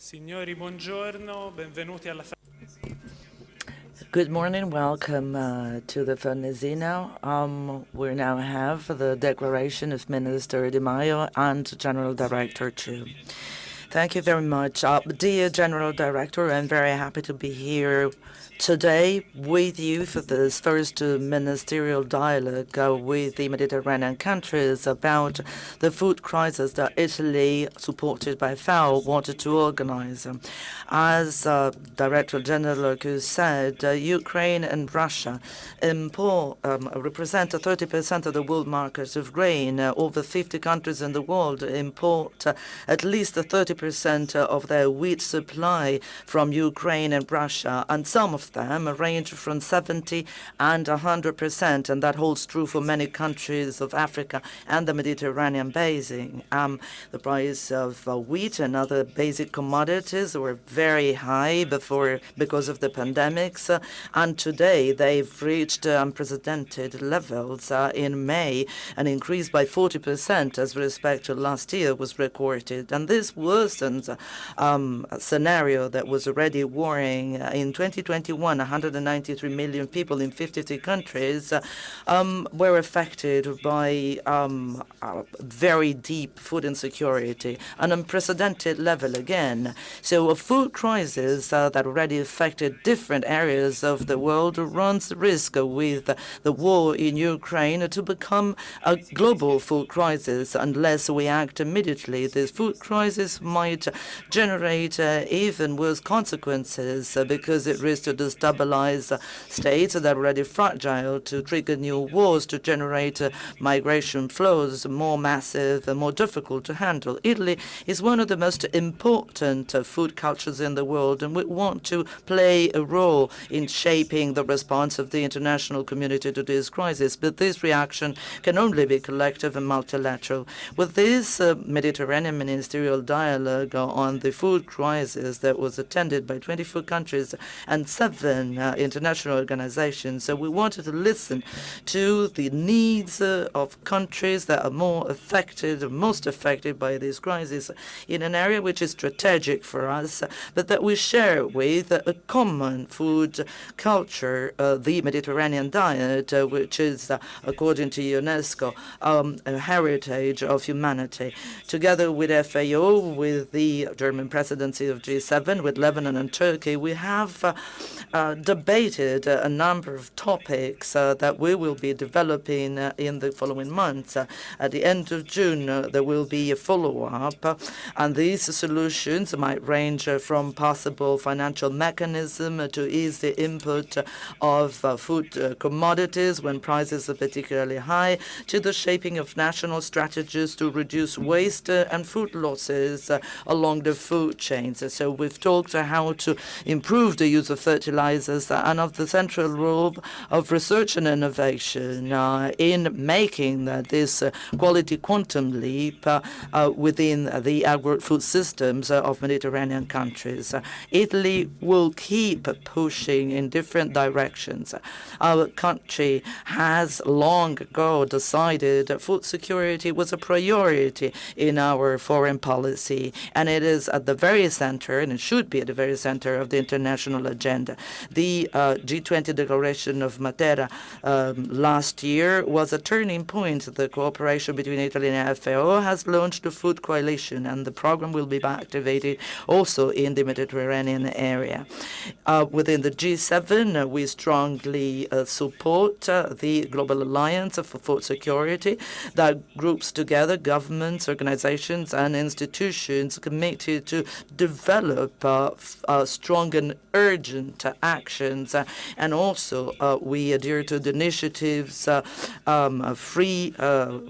Signori, buongiorno, benvenuti alla Good morning, welcome to the Farnesino. We now have the declaration of Minister Di Maio and General Director too. Thank you very much. Dear General Director, I'm very happy to be here today with you for this first ministerial dialogue with the Mediterranean countries about the food crisis that Italy, supported by FAO, wanted to organize. As Director General said, Ukraine and Russia represent 30% of the world market of grain. Over 50 countries in the world import at least 30% of their wheat supply from Ukraine and Russia, and some of them range from 70 and 100%, and that holds true for many countries of Africa and the Mediterranean basin. The price of wheat and other basic commodities were very high because of the pandemics, and today they've reached unprecedented levels. In May, an increase by 40% as respect to last year was recorded, and this worsens a scenario that was already worrying. In 2021, 193 million people in 53 countries were affected by very deep food insecurity, an unprecedented level again. So a food crisis that already affected different areas of the world runs the risk with the war in Ukraine to become a global food crisis unless we act immediately. This food crisis might generate even worse consequences because it risks to destabilize states that are already fragile, to trigger new wars, to generate migration flows more massive and more difficult to handle. Italy is one of the most important food cultures in the world, and we want to play a role in shaping the response of the international community to this crisis. But this reaction can only be collective and multilateral. With this Mediterranean ministerial dialogue on the food crisis that was attended by 24 countries and 7 international organizations, so we wanted to listen to the needs of countries that are most affected by this crisis in an area which is strategic for us, but that we share with a common food culture, the Mediterranean diet, which is, according to UNESCO, a heritage of humanity. Together with FAO, with the German presidency of G7, with Lebanon and Turkey, we have debated a number of topics that we will be developing in the following months. At the end of June, there will be a follow-up, and these solutions might range from possible financial mechanism to ease the input of food commodities when prices are particularly high, to the shaping of national strategies to reduce waste and food losses along the food chains. So we've talked how to improve the use of fertilizers and of the central role of research and innovation in making this quality quantum leap within the agro-food systems of Mediterranean countries. Italy will keep pushing in different directions. Our country has long ago decided that food security was a priority in our foreign policy, and it is at the very center, and it should be at the very center of the international agenda. The G20 declaration of Matera last year was a turning point. The cooperation between Italy and FAO has launched the Food Coalition, and the program will be activated also in the Mediterranean area. Within the G7, we strongly support the Global Alliance for Food Security that groups together governments, organizations, and institutions committed to develop strong and urgent actions. And also, we adhere to the initiatives free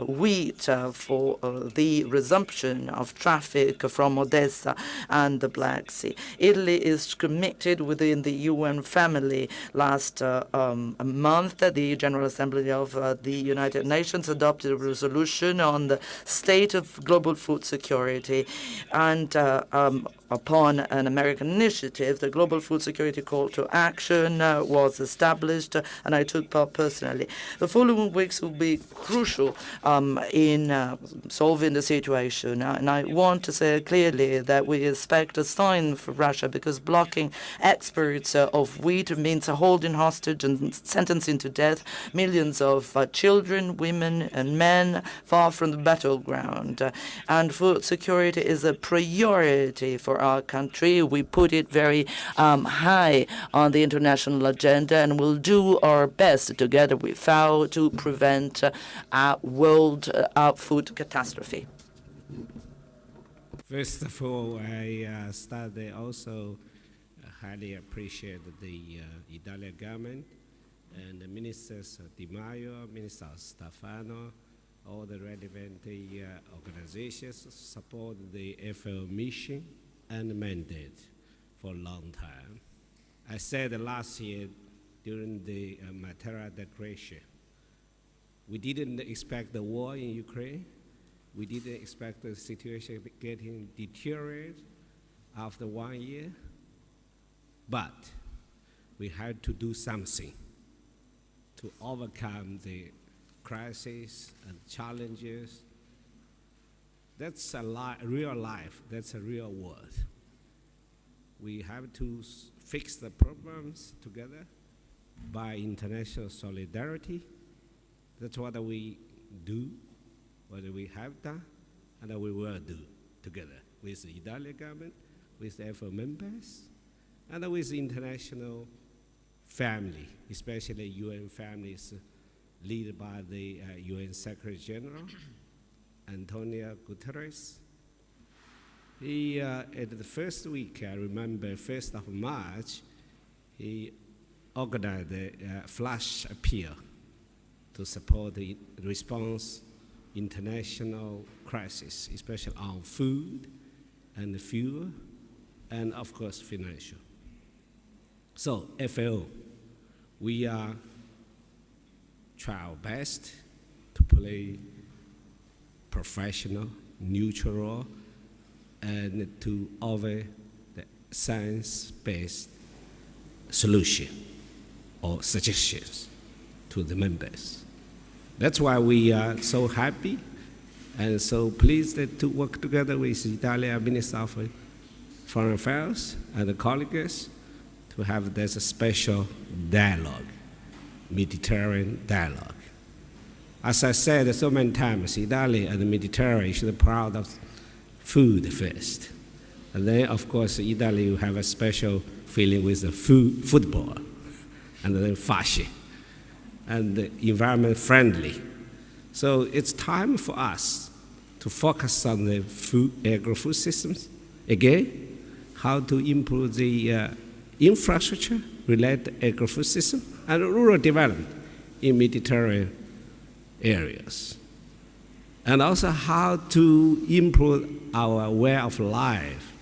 wheat for the resumption of traffic from Odessa and the Black Sea. Italy is committed within the UN family. Last month, the General Assembly of the United Nations adopted a resolution on the state of global food security. And Upon an American initiative, the Global Food Security Call to Action was established, and I took part personally. The following weeks will be crucial in solving the situation, and I want to say clearly that we expect a sign for Russia, because blocking exports of wheat means holding hostage and sentencing to death millions of children, women, and men far from the battleground. And food security is a priority for our country. We put it very high on the international agenda, and we'll do our best together with FAO to prevent a world food catastrophe. First of all, I also highly appreciate the Italian government and the ministers Di Maio, Minister Stefano, all the relevant organizations support the FAO mission and mandate for a long time. I said last year during the Matera Declaration, we didn't expect the war in Ukraine. We didn't expect the situation getting deteriorated after 1 year. But we had to do something to overcome the crises and challenges. That's real life. That's a real world. We have to fix the problems together by international solidarity. That's what we do, what we have done, and we will do together with the Italian government, with the FAO members, and with the international family, especially UN families led by the UN Secretary General, Antonio Guterres. At the first week, I remember 1st of March, he organized a flash appeal to support the response international crisis, especially on food and fuel, and of course financial. So FAO, we are try our best to play professional, neutral, and to offer the science-based solution or suggestions to the members. That's why we are so happy and so pleased to work together with the Italian Minister of Foreign Affairs and the colleagues to have this special dialogue, Mediterranean dialogue. As I said so many times, Italy and the Mediterranean should be proud of food first. And then, of course, Italy will have a special feeling with the football, and then fashion, and environment friendly. So it's time for us to focus on the agri-food systems, again, how to improve the infrastructure related to agri-food system and rural development in Mediterranean areas. And also how to improve our way of life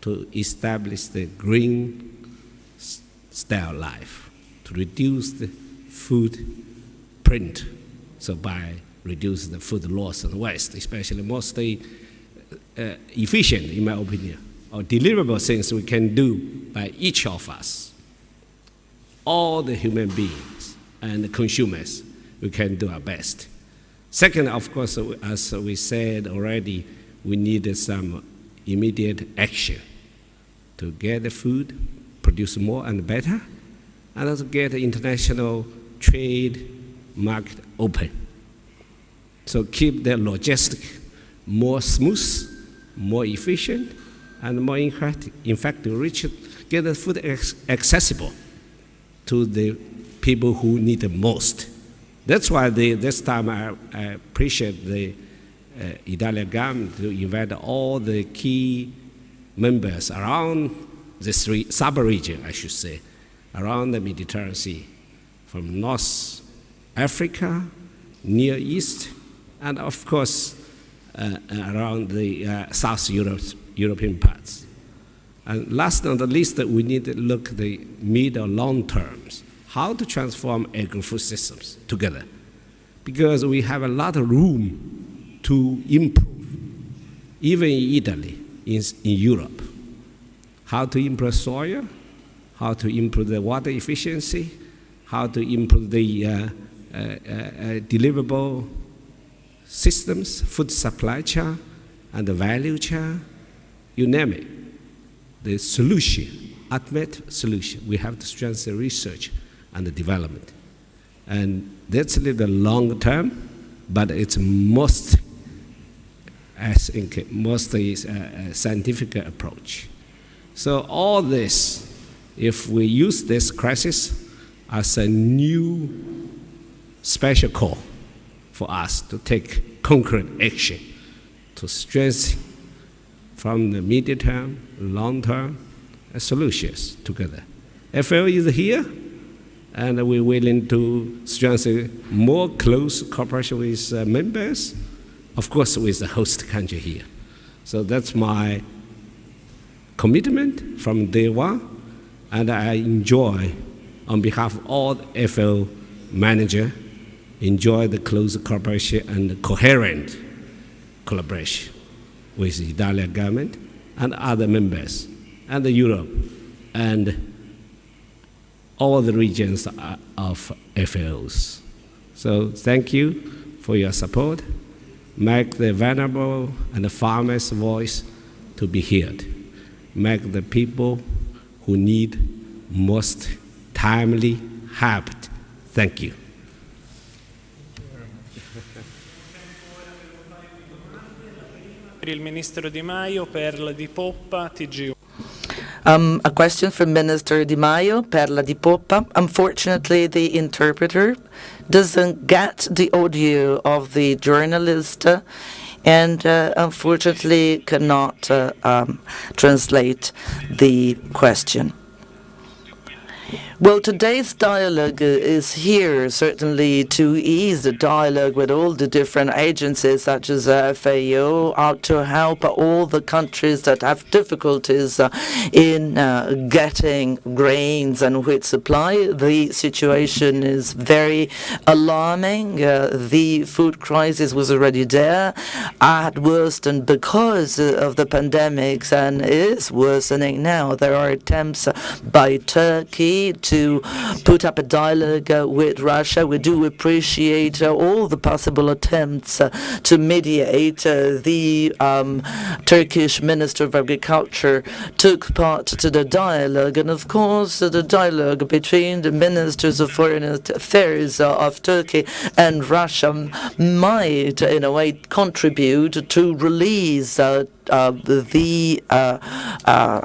to establish the green style life, to reduce the food print, so by reducing the food loss and waste, especially mostly efficient, in my opinion, or deliverable things we can do by each of us, all the human beings and the consumers, we can do our best. Second, of course, as we said already, we need some immediate action to get the food, produce more and better, and also get the international trade market open. So keep the logistic more smooth, more efficient, and more effective. In fact, to get the food accessible to the people who need it most. That's why this time I appreciate the Italian government to invite all the key members around the sub-region, I should say, around the Mediterranean Sea, from North Africa, Near East, and of course around the South European parts. And last but not least, we need to look at the mid or long terms, how to transform agri-food systems together, because we have a lot of room to improve, even in Italy, in Europe. how to improve soil, how to improve the water efficiency, how to improve the deliverable systems, food supply chain, and the value chain, you name it. The solution, ultimate solution, we have to strengthen research and the development. And that's a little long term, but it's most scientific approach. So all this, if we use this crisis as a new special call for us to take concrete action to strengthen from the medium term, long term solutions together. FAO is here, and we're willing to strengthen more close cooperation with members, of course with the host country here. So that's my commitment from day one, and I enjoy, on behalf of all the FAO managers, enjoy the close cooperation and coherent collaboration with the Italian government and other members, and Europe, and all the regions of FAOs. So thank you for your support. Make the vulnerable and the farmers' voice to be heard. Make the people who need most timely helped. Thank you. Il Ministro Di Maio, Perla di Poppa, TG1. A question from Minister Di Maio, Perla di Poppa. Unfortunately, the interpreter doesn't get the audio of the journalist and unfortunately cannot translate the question. Well, today's dialogue is here certainly to ease the dialogue with all the different agencies such as FAO, out to help all the countries that have difficulties in getting grains and wheat supply. The situation is very alarming. The food crisis was already there, had worsened because of the pandemics and is worsening now. There are attempts by Turkey to put up a dialogue with Russia. We do appreciate all the possible attempts to mediate. The Turkish Minister of Agriculture took part to the dialogue, and of course the dialogue between the Ministers of Foreign Affairs of Turkey and Russia might in a way contribute to release the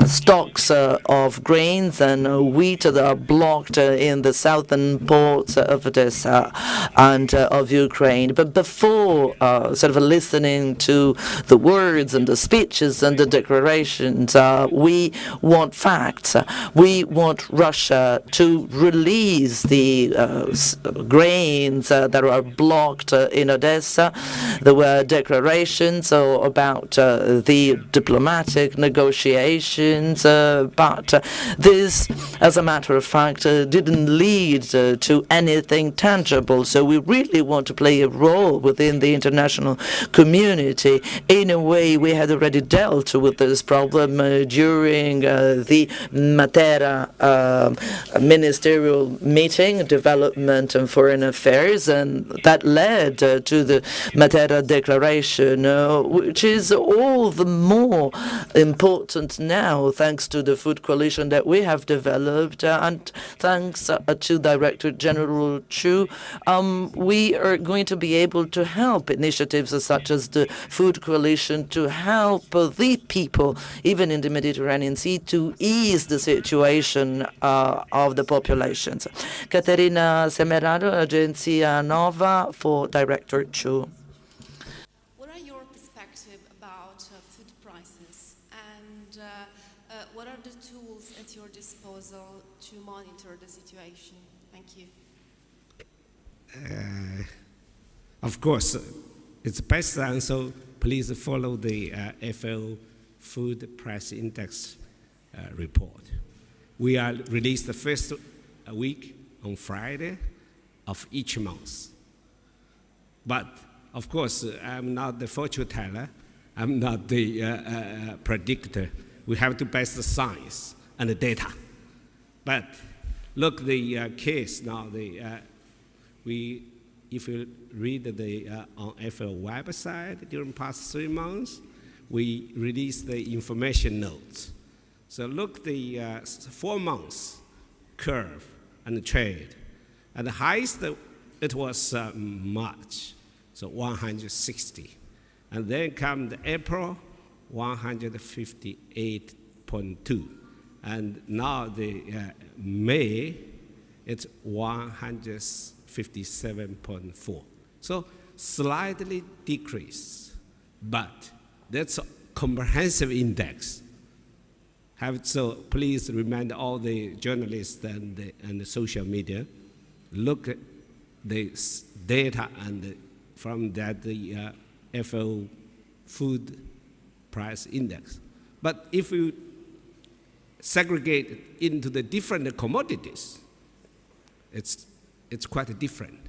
stocks of grains and wheat that are blocked in the southern ports of Odessa and of Ukraine. But before sort of listening to the words and the speeches and the declarations, we want facts. We want Russia to release the grains that are blocked in Odessa. There were declarations about the diplomatic negotiations, but this, as a matter of fact, didn't lead to anything tangible. So we really want to play a role within the international community. In a way, we had already dealt with this problem during the Matera ministerial meeting, Development and Foreign Affairs, and that led to the Matera Declaration, which is all the more important now thanks to the food coalition that we have developed and thanks to Director General Chu. We are going to be able to help initiatives such as the food coalition to help the people, even in the Mediterranean Sea, to ease the situation of the populations. Caterina Semeraro, Agenzia Nova, for Director Chu. What are your perspectives about food prices, and what are the tools at your disposal to monitor the situation? Thank you. Of course, it's best answer. Please follow the FAO Food Price Index report. We are released the first week on Friday of each month. But of course, I'm not the fortune teller. I'm not the predictor we have to base the science and the data. But look, the case now, if you read on FAO website during past 3 months, we released the information notes. So look the 4 months curve and the trade. At the highest, it was March, so 160. And then come the April, 158.2. And now the May, it's 157.4. So slightly decreased, but that's a comprehensive index. So please remind all the journalists and the social media, look at the data and from that the FAO food price index. But if you segregate it into the different commodities, it's quite different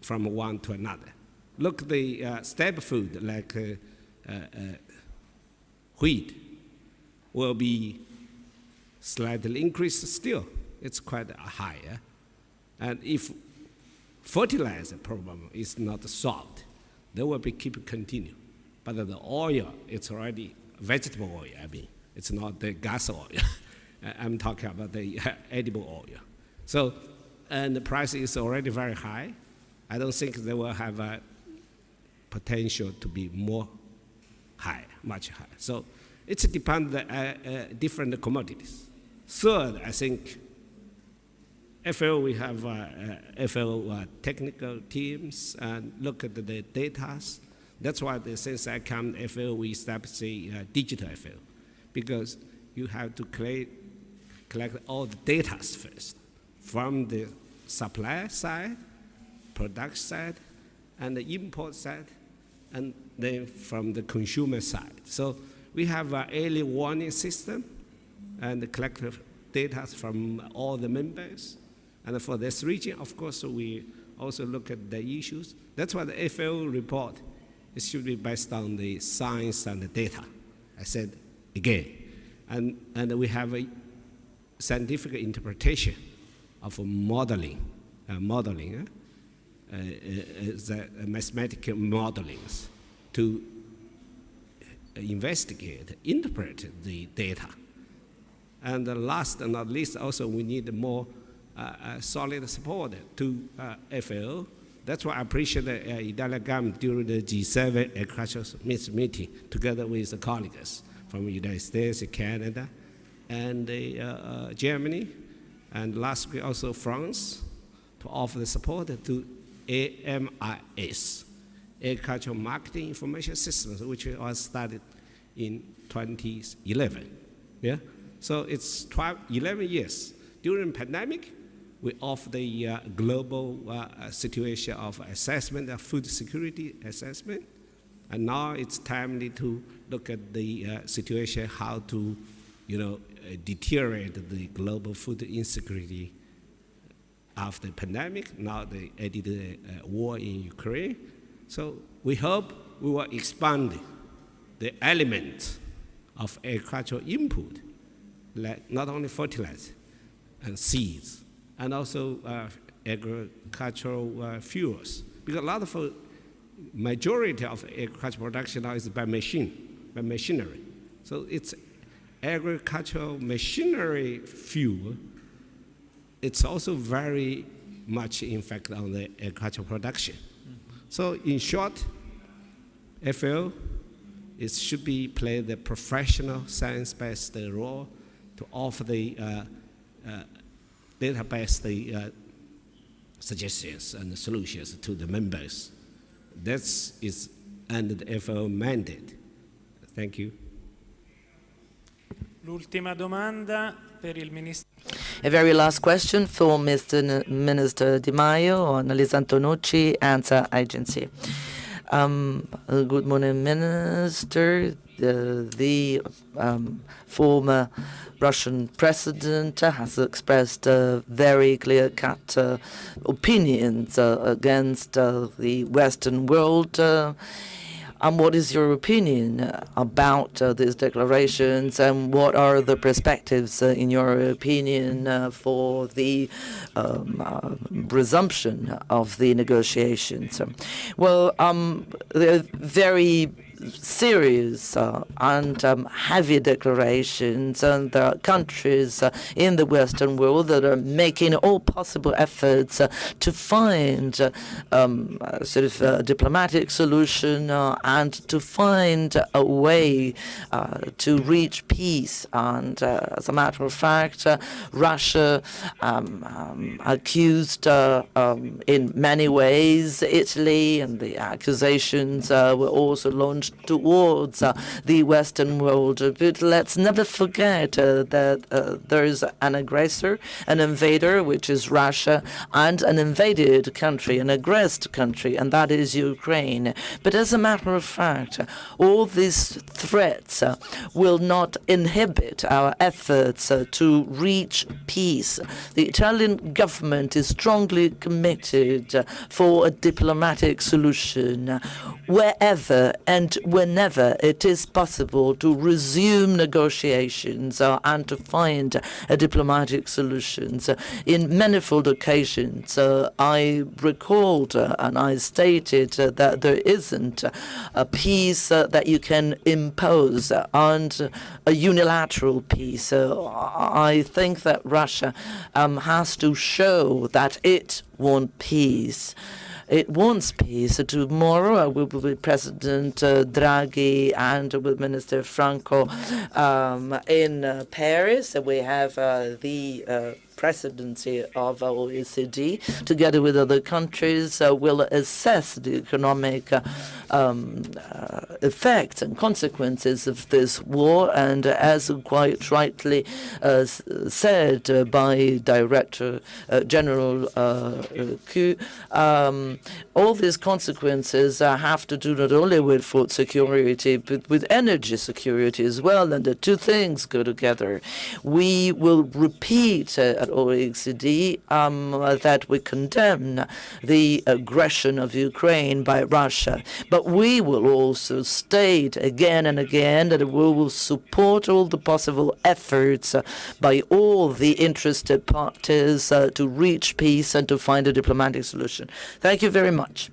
from one to another. Look, the staple food like wheat will be slightly increased still. It's quite higher. And if fertilizer problem is not solved, they will be continue. But the oil, it's already vegetable oil, I mean. It's not the gas oil. I'm talking about the edible oil. So, and the price is already very high. I don't think they will have a potential to be more high, much higher. So it depends on different commodities. Third, I think FAO, we have FAO technical teams and look at the data. That's why since I come to FAO, we established a digital FAO, because you have to collect all the data first from the supply side, product side, and the import side, and then from the consumer side. So we have an early warning system and collect data from all the members. And for this region, of course, we also look at the issues. That's why the FAO report should be based on the science and the data. I said again. And we have a scientific interpretation of modeling, the mathematical modelings to investigate, interpret the data. And last but not least, also we need more solid support to FAO. That's why I appreciate the Italian government during the G7 agricultural meeting, together with the colleagues from the United States, Canada, and Germany, and last week also France, to offer the support to AMIS, Agricultural Marketing Information Systems, which was started in 2011. Yeah? So it's 11 years. During the pandemic, we offer the global situation of assessment, of food security assessment. And now it's timely to look at the situation, how to, deteriorate the global food insecurity after the pandemic. Now they added a war in Ukraine. So we hope we will expand the element of agricultural input, like not only fertilizer and seeds, and also agricultural fuels. Because a lot of majority of agricultural production now is by machinery. So it's agricultural machinery fuel. It's also very much impact on the agricultural production. So in short, FAO should be play the professional science-based role to offer the database suggestions and solutions to the members. That is under the FAO mandate. Thank you. L'ultima domanda per il Ministro. A very last question for Mr. Minister Di Maio on Elisa Antonucci, Answer Agency. Good morning, Minister. The former Russian president has expressed very clear-cut opinions against the Western world. And what is your opinion about these declarations, and what are the perspectives, in your opinion, for the resumption of the negotiations? Well, they're very serious and heavy declarations, and there are countries in the Western world that are making all possible efforts to find a sort of diplomatic solution and to find a way to reach peace. And as a matter of fact, Russia accused in many ways Italy, and the accusations were also launched towards the Western world. But let's never forget that there is an aggressor, an invader, which is Russia, and an invaded country, an aggressed country, and that is Ukraine. But as a matter of fact, all these threats will not inhibit our efforts to reach peace. The Italian government is strongly committed for a diplomatic solution wherever and whenever it is possible to resume negotiations and to find a diplomatic solutions. In manifold occasions, I recalled and I stated that there isn't a peace that you can impose and a unilateral peace. I think that Russia has to show that it wants peace. It wants peace. Tomorrow I will be with President Draghi and with Minister Franco in Paris. We have the presidency of OECD, together with other countries, will assess the economic effects and consequences of this war. And as quite rightly said by Director General Q, all these consequences have to do not only with food security, but with energy security as well. And the two things go together. We will repeat at OECD that we condemn the aggression of Ukraine by Russia. But we will also state again and again that we will support all the possible efforts by all the interested parties to reach peace and to find a diplomatic solution. Thank you very much.